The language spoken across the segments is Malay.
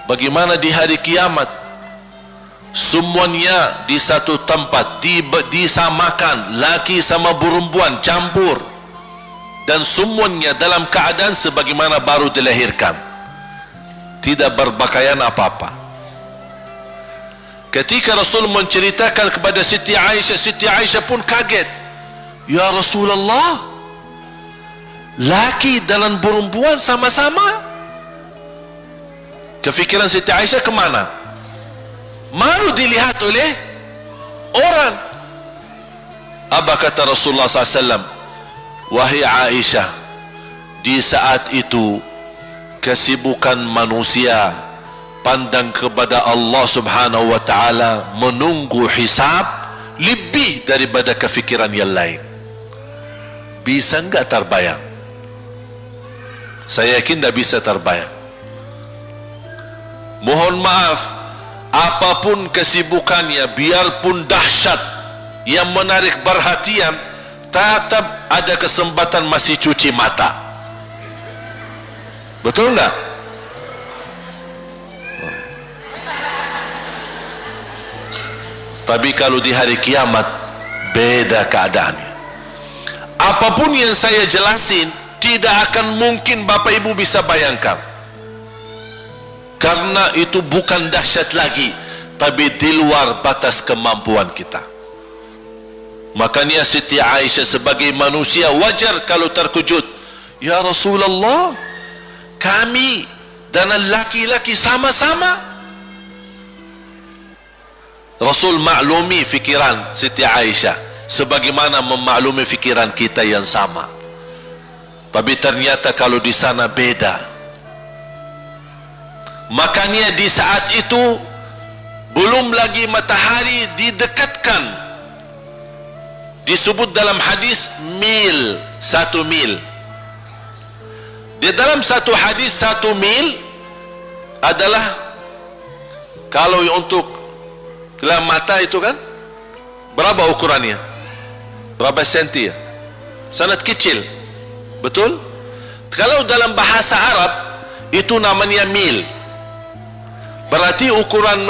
bagaimana di hari kiamat semuanya di satu tempat disamakan, laki sama perempuan campur, dan semuanya dalam keadaan sebagaimana baru dilahirkan, tidak berpakaian apa-apa. Ketika Rasul menceritakan kepada Siti Aisyah pun kaget. Ya Rasulullah, laki dan perempuan sama-sama. Kefikiran Siti Aisyah kemana? Malu dilihat oleh orang. Apa kata Rasulullah SAW? Wahai Aisyah, di saat itu kesibukan manusia pandang kepada Allah Subhanahu wa ta'ala, menunggu hisab lebih daripada kefikiran yang lain. Bisa enggak terbayang? Saya yakin tidak bisa terbayang. Mohon maaf, apapun kesibukannya, biarpun dahsyat yang menarik perhatian, tetap ada kesempatan masih cuci mata. Betul enggak? Tapi kalau di hari kiamat beda keadaannya. Apapun yang saya jelasin tidak akan mungkin Bapak Ibu bisa bayangkan, karena itu bukan dahsyat lagi, tapi di luar batas kemampuan kita. Makanya Siti Aisyah sebagai manusia wajar kalau terkejut. Ya Rasulullah, kami dan laki-laki sama-sama. Rasul maklumi fikiran Siti Aisyah sebagaimana memaklumi fikiran kita yang sama. Tapi ternyata kalau di sana beda. Makanya di saat itu belum lagi matahari didekatkan. Disebut dalam hadis mil, 1 mil. Di dalam satu hadis 1 mil adalah, kalau untuk dalam mata itu kan berapa ukurannya? Berapa senti ya? Sangat kecil. Betul? Kalau dalam bahasa Arab itu namanya mil. Berarti ukuran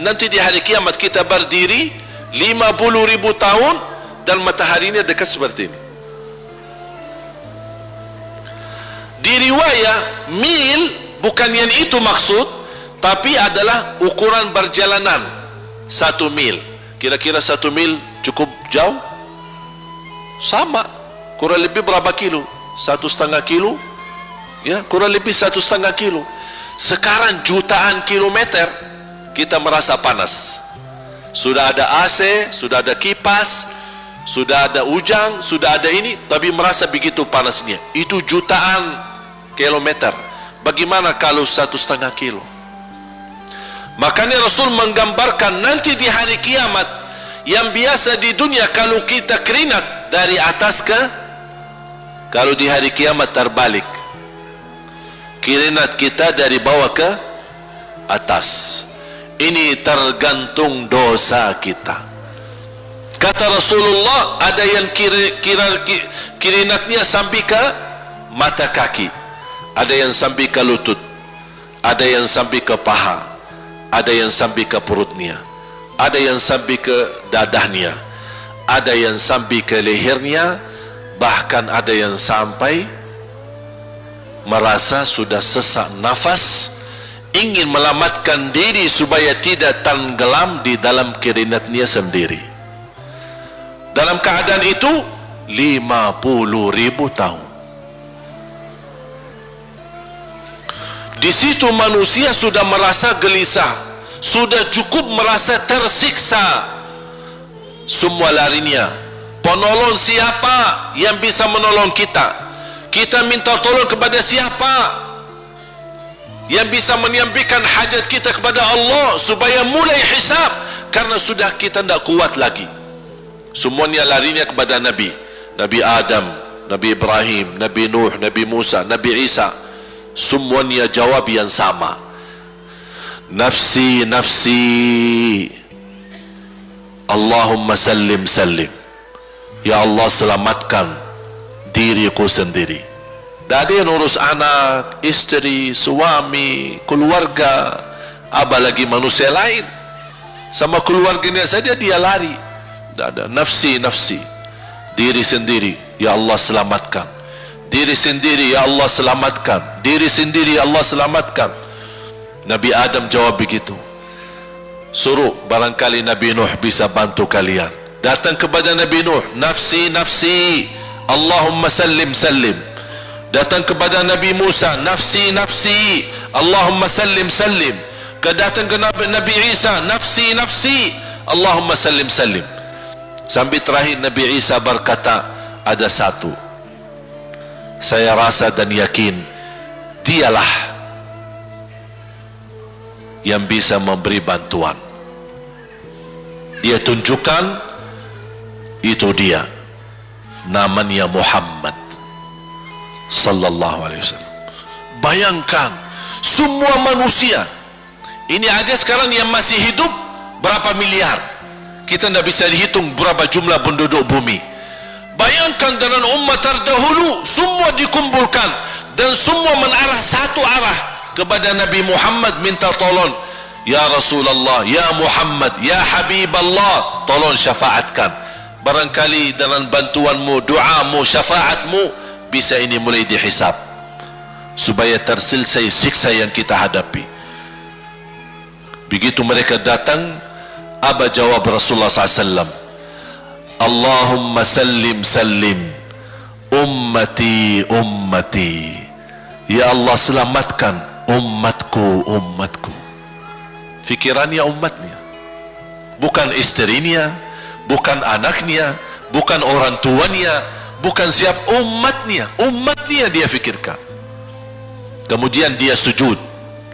nanti di hari kiamat kita berdiri 50.000 tahun dan mataharinya dekat seperti ini. Di riwayat mil bukan yang itu maksud, tapi adalah ukuran perjalanan 1 mil. Kira-kira 1 mil cukup jauh? Sama, kurang lebih berapa kilo? 1,5 kilo? Ya, kurang lebih 1,5 kilo. Sekarang jutaan kilometer kita merasa panas. Sudah ada AC, sudah ada kipas, sudah ada ujang, sudah ada ini, tapi merasa begitu panasnya. Itu jutaan kilometer. Bagaimana kalau 1,5 kilo? Makanya Rasul menggambarkan nanti di hari kiamat, yang biasa di dunia kalau kita keringat dari atas ke, kalau di hari kiamat terbalik, keringat kita dari bawah ke atas. Ini tergantung dosa kita. Kata Rasulullah, ada yang keringatnya sampai ke mata kaki, ada yang sampai ke lutut, ada yang sampai ke paha, ada yang sampai ke perutnya, ada yang sampai ke dadahnya, ada yang sampai ke lehernya, bahkan ada yang sampai merasa sudah sesak nafas, ingin melamatkan diri supaya tidak tenggelam di dalam keringatnya sendiri. Dalam keadaan itu 50.000 tahun. Di situ manusia sudah merasa gelisah, sudah cukup merasa tersiksa. Semua larinya, penolong siapa yang bisa menolong kita? Kita minta tolong kepada siapa yang bisa menyampaikan hajat kita kepada Allah supaya mulai hisab? Karena sudah kita tidak kuat lagi. Semuanya larinya kepada Nabi Adam, Nabi Ibrahim, Nabi Nuh, Nabi Musa, Nabi Isa. Semuanya jawab yang sama. Nafsi, nafsi, Allahumma sallim, sallim. Ya Allah, selamatkan diriku sendiri. Tak ada yang urus anak, istri, suami, keluarga. apalagi manusia lain. Sama keluarganya saja dia lari. Tidak ada. Nafsi, nafsi. Diri sendiri, ya Allah selamatkan. Diri sendiri, ya Allah selamatkan. Diri sendiri, ya Allah selamatkan. Nabi Adam jawab begitu. Suruh, barangkali Nabi Nuh bisa bantu kalian. Datang kepada Nabi Nuh, nafsi, nafsi, Allahumma sallim, sallim. Datang kepada Nabi Musa, nafsi, nafsi, Allahumma sallim, sallim. Datang ke Nabi Isa, nafsi, nafsi, Allahumma sallim, sallim. Sampai terakhir Nabi Isa berkata, ada satu, saya rasa dan yakin dialah yang bisa memberi bantuan. Dia tunjukkan, itu dia, namanya Muhammad sallallahu alaihi wasallam. Bayangkan semua manusia ini aja sekarang yang masih hidup berapa miliar, kita tidak bisa dihitung berapa jumlah penduduk bumi. Bayangkan dengan umat terdahulu semua dikumpulkan dan semua menarah satu arah kepada Nabi Muhammad, minta tolong, ya Rasulullah, ya Muhammad, ya Habiballah, tolong syafaatkan. Barangkali dengan bantuanmu, doamu, syafaatmu bisa ini mulai dihisab supaya terselesai siksa yang kita hadapi. Begitu mereka datang, apa jawab Rasulullah SAW? Allahumma sallim, sallim, ummati, ummati. Ya Allah selamatkan umatku, umatku. Fikirannya umatnya, bukan istrinya, bukan anaknya, bukan orang tuanya, bukan siap, umatnya. Umatnya dia fikirkan. Kemudian dia sujud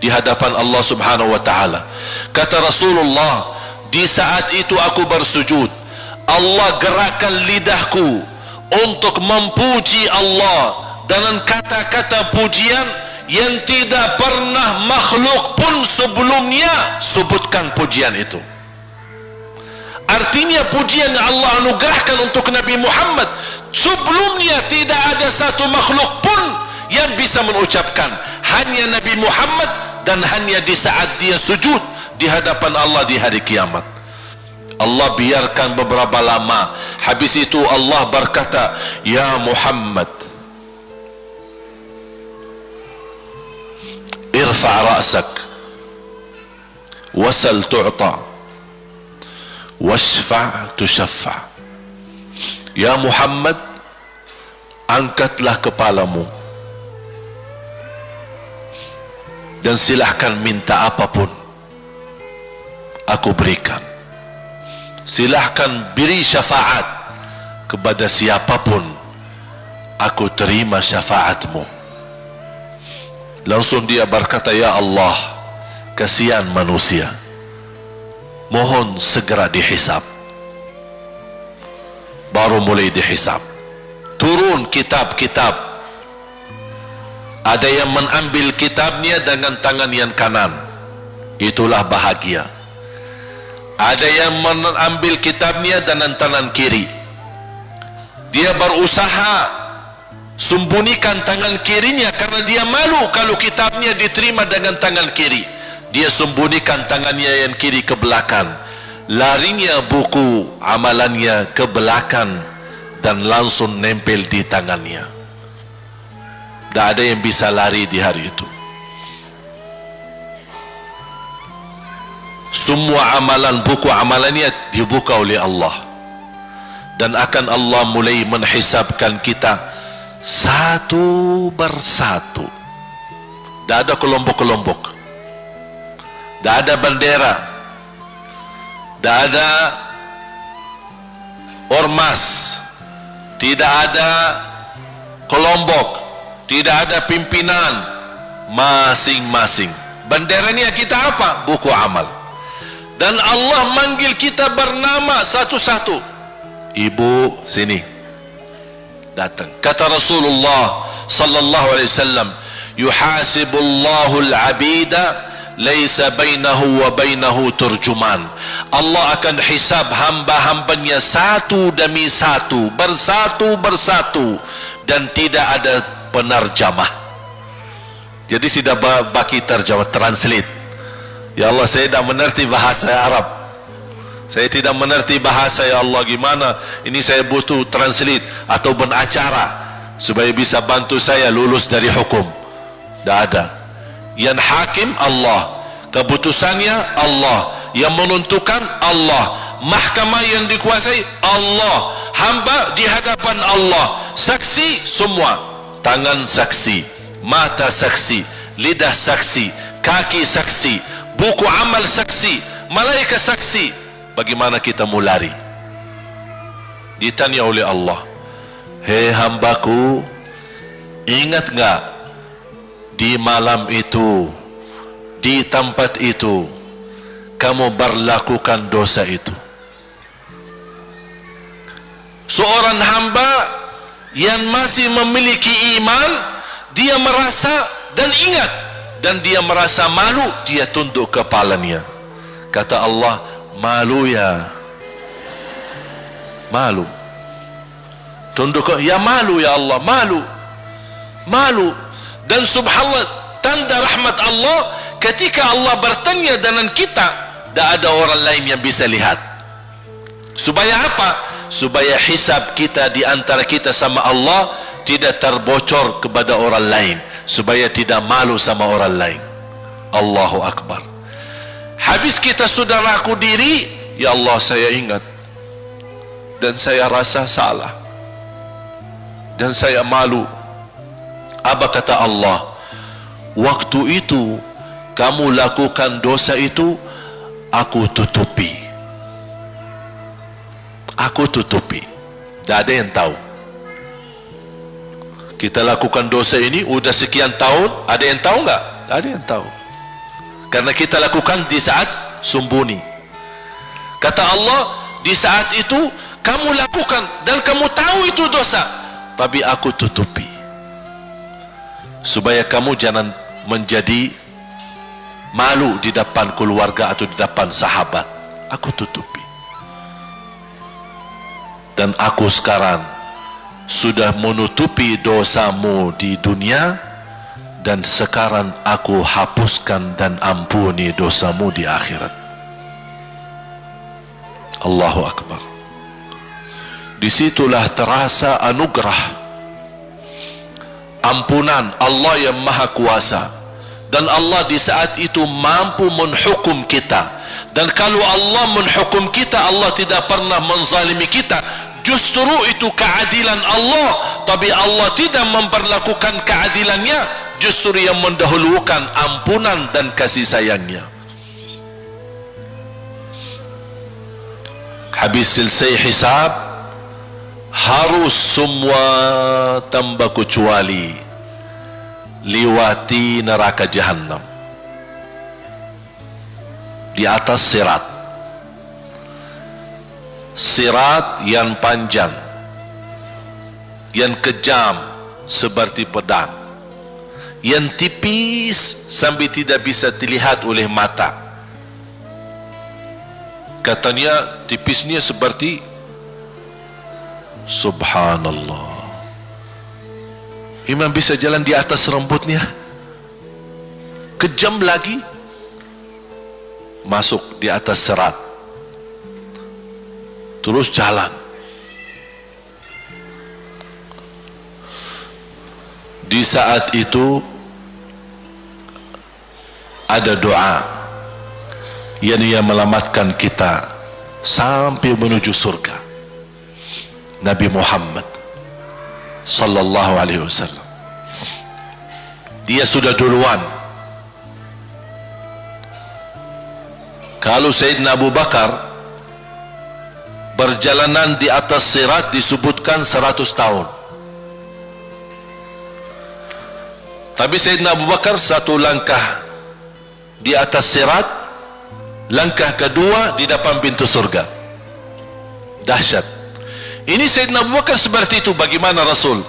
di hadapan Allah Subhanahu wa ta'ala. Kata Rasulullah, di saat itu aku bersujud, Allah gerakkan lidahku untuk memuji Allah dengan kata-kata pujian yang tidak pernah makhluk pun sebelumnya sebutkan pujian itu. Artinya pujian yang Allah anugerahkan untuk Nabi Muhammad sebelumnya tidak ada satu makhluk pun yang bisa mengucapkan, hanya Nabi Muhammad, dan hanya di saat dia sujud di hadapan Allah di hari kiamat. Allah biarkan beberapa lama, habis itu Allah berkata, ya Muhammad, irfa' ra'sak wasal tu'ta washfa' tushaffa'. Ya Muhammad, angkatlah kepalamu dan silahkan minta apapun, aku berikan. Silahkan beri syafaat kepada siapapun, aku terima syafaatmu. Langsung dia berkata, ya Allah, kasihan manusia, mohon segera dihisab. Baru mulai dihisab, turun kitab-kitab. Ada yang mengambil kitabnya dengan tangan yang kanan, itulah bahagia. Ada yang mengambil kitabnya dengan tangan kiri, dia berusaha sembunyikan tangan kirinya karena dia malu kalau kitabnya diterima dengan tangan kiri. Dia sembunyikan tangannya yang kiri ke belakang, larinya buku amalannya ke belakang dan langsung nempel di tangannya. Tak ada yang bisa lari di hari itu. Semua amalan, buku amalannya dibuka oleh Allah, dan akan Allah mulai menghisabkan kita satu persatu. Tak ada kelompok-kelompok, tak ada bendera, tak ada ormas, tidak ada kelompok, tidak ada pimpinan, masing-masing. Benderanya kita apa? Buku amal. Dan Allah manggil kita bernama satu-satu. Ibu, sini, datang. Kata Rasulullah sallallahu alaihi wasallam, yuhasibullahu al-abida laisa bainahu wa bainahu turjuman. Allah akan hisab hamba-hambanya satu demi satu, bersatu-bersatu, dan tidak ada penerjemah. Jadi tidak bagi terjemah, translate. Ya Allah, saya tidak mengerti bahasa Arab. Saya tidak mengerti bahasa, ya Allah, gimana? Ini saya butuh translate atau benacara supaya bisa bantu saya lulus dari hukum. Tidak ada. Yang hakim Allah, keputusannya Allah, yang menentukan Allah, mahkamah yang dikuasai Allah, hamba di hadapan Allah, saksi semua, tangan saksi, mata saksi, lidah saksi, kaki saksi, buku amal saksi, malaikat saksi. Bagaimana kita mau lari? Ditanya oleh Allah, hei hambaku, ingat enggak di malam itu, di tempat itu, kamu berlakukan dosa itu? Seorang hamba yang masih memiliki iman, dia merasa dan ingat, dan dia merasa malu, dia tunduk kepalanya. Kata Allah, malu ya, malu. Tunduk, ya malu ya Allah, malu, malu. Dan subhanallah, tanda rahmat Allah, ketika Allah bertanya dengan kita, tidak ada orang lain yang bisa lihat. Supaya apa? Supaya hisab kita di antara kita sama Allah tidak terbocor kepada orang lain, supaya tidak malu sama orang lain. Allahu Akbar. Habis kita sudah laku diri, ya Allah, saya ingat dan saya rasa salah dan saya malu. Apa kata Allah? Waktu itu kamu lakukan dosa itu, aku tutupi. Aku tutupi. Tidak ada yang tahu. Kita lakukan dosa ini udah sekian tahun, ada yang tahu enggak? Tidak ada yang tahu. Karena kita lakukan di saat sembunyi. Kata Allah, di saat itu kamu lakukan dan kamu tahu itu dosa, tapi aku tutupi supaya kamu jangan menjadi malu di depan keluarga atau di depan sahabat. Aku tutupi. Dan aku sekarang sudah menutupi dosamu di dunia, dan sekarang aku hapuskan dan ampuni dosamu di akhirat. Allahu Akbar. Disitulah terasa anugerah, ampunan Allah yang maha kuasa. Dan Allah di saat itu mampu menghukum kita. Dan kalau Allah menghukum kita, Allah tidak pernah menzalimi kita. Justru itu keadilan Allah. Tapi Allah tidak memperlakukan keadilannya, justru yang mendahulukan ampunan dan kasih sayangnya. Habis selesai hisab, harus semua tanpa kecuali liwati neraka Jahannam di atas sirat. Sirat yang panjang, yang kejam seperti pedang, yang tipis sampai tidak bisa dilihat oleh mata. Katanya tipisnya seperti, subhanallah, imam bisa jalan di atas rambutnya. Kejam lagi, masuk di atas serat, terus jalan. Di saat itu ada doa yang ia melamatkan kita sampai menuju surga. Nabi Muhammad sallallahu alaihi wasallam, dia sudah duluan. Kalau Sayyidina Abu Bakar perjalanan di atas sirat disebutkan 100 tahun, tapi Sayyidina Abu Bakar satu langkah di atas sirat, langkah kedua di depan pintu surga. Dahsyat. Ini Sayyidina Abu Bakar seperti itu. Bagaimana Rasul?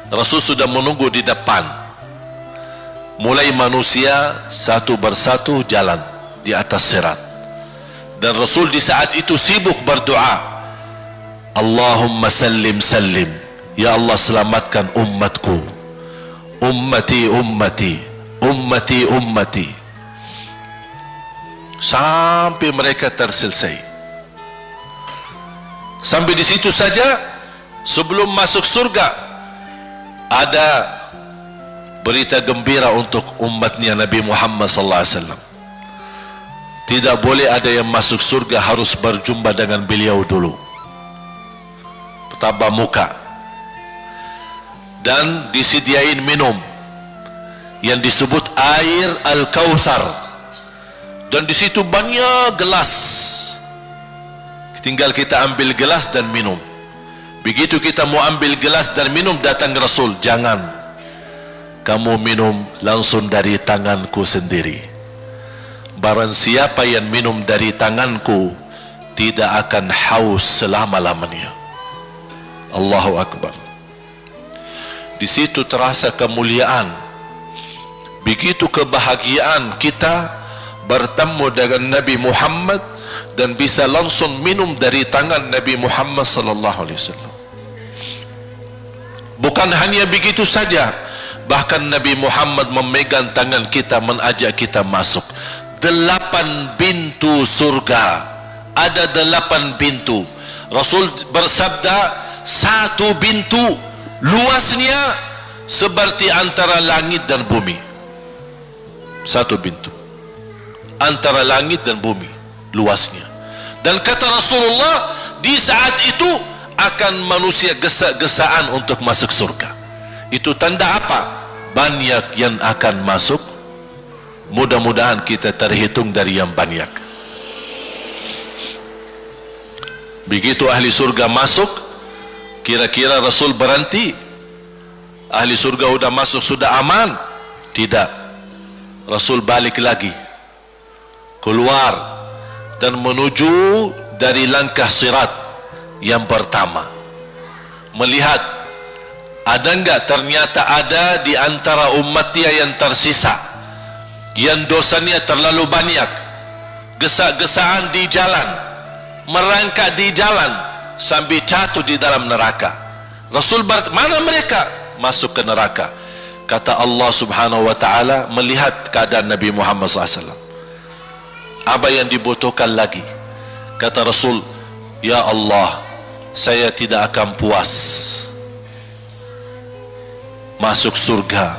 Rasul sudah menunggu di depan. Mulai manusia satu persatu jalan di atas sirat, dan Rasul di saat itu sibuk berdoa, Allahumma sallim sallim, ya Allah selamatkan umatku, ummati ummati, ummati ummati, sampai mereka terselesai. Sampai di situ saja. Sebelum masuk surga, ada berita gembira untuk umatnya Nabi Muhammad sallallahu alaihi wasallam. Tidak boleh ada yang masuk surga harus berjumpa dengan beliau dulu, tatap muka, dan disediain minum yang disebut air Al-Kautsar, dan di situ banyak gelas. Tinggal kita ambil gelas dan minum. Begitu kita mau ambil gelas dan minum, datang Rasul, jangan kamu minum langsung dari tanganku sendiri. Barang siapa yang minum dari tanganku tidak akan haus selama-lamanya. Allahu Akbar. Di situ terasa kemuliaan. Begitu kebahagiaan kita bertemu dengan Nabi Muhammad dan bisa langsung minum dari tangan Nabi Muhammad sallallahu alaihi wasallam. Bukan hanya begitu saja, bahkan Nabi Muhammad memegang tangan kita, mengajak kita masuk 8 pintu surga. Ada 8 pintu. Rasul bersabda, 1 pintu luasnya seperti antara langit dan bumi. 1 pintu antara langit dan bumi luasnya. Dan kata Rasulullah, di saat itu akan manusia gesa-gesaan untuk masuk surga. Itu tanda apa? Banyak yang akan masuk. Mudah-mudahan kita terhitung dari yang banyak. Begitu ahli surga masuk, kira-kira Rasul berhenti? Ahli surga sudah masuk, sudah aman? Tidak. Rasul balik lagi, keluar dan menuju dari langkah sirat yang pertama, melihat ada enggak ternyata ada di antara umatnya yang tersisa, yang dosanya terlalu banyak, gesa-gesaan di jalan, merangkak di jalan sampai jatuh di dalam neraka. Rasul mana mereka? Masuk ke neraka. Kata Allah subhanahu wa ta'ala, melihat keadaan Nabi Muhammad SAW, apa yang dibutuhkan lagi? Kata Rasul, ya Allah, saya tidak akan puas masuk surga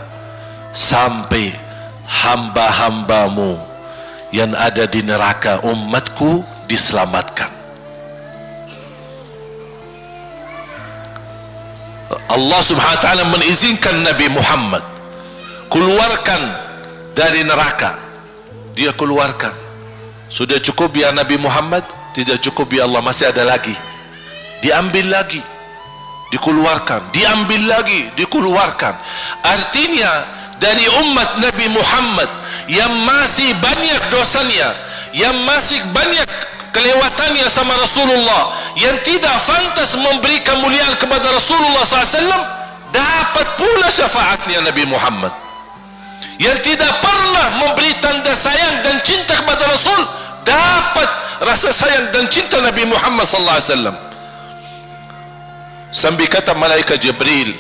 sampai hamba-hambamu yang ada di neraka, umatku, diselamatkan. Allah subhanahu wa ta'ala mengizinkan Nabi Muhammad keluarkan dari neraka. Dia keluarkan. Sudah cukup ya Nabi Muhammad? Tidak cukup ya Allah, masih ada lagi. Diambil lagi, dikeluarkan, diambil lagi, dikeluarkan. Artinya dari umat Nabi Muhammad yang masih banyak dosanya, yang masih banyak kelewatannya sama Rasulullah, yang tidak pantas memberi kemuliaan kepada Rasulullah SAW, dapat pula syafaatnya Nabi Muhammad. Yang tidak pernah memberi tanda sayang dan cinta kepada Rasul, dapat rasa sayang dan cinta Nabi Muhammad SAW. Sambil kata malaikat Jibril,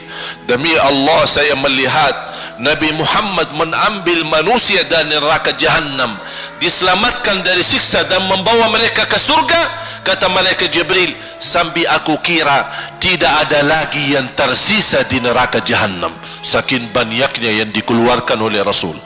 demi Allah saya melihat Nabi Muhammad mengambil manusia dari neraka Jahannam, diselamatkan dari siksa dan membawa mereka ke surga. Kata malaikat Jibril, sambil aku kira tidak ada lagi yang tersisa di neraka Jahannam, saking banyaknya yang dikeluarkan oleh Rasul.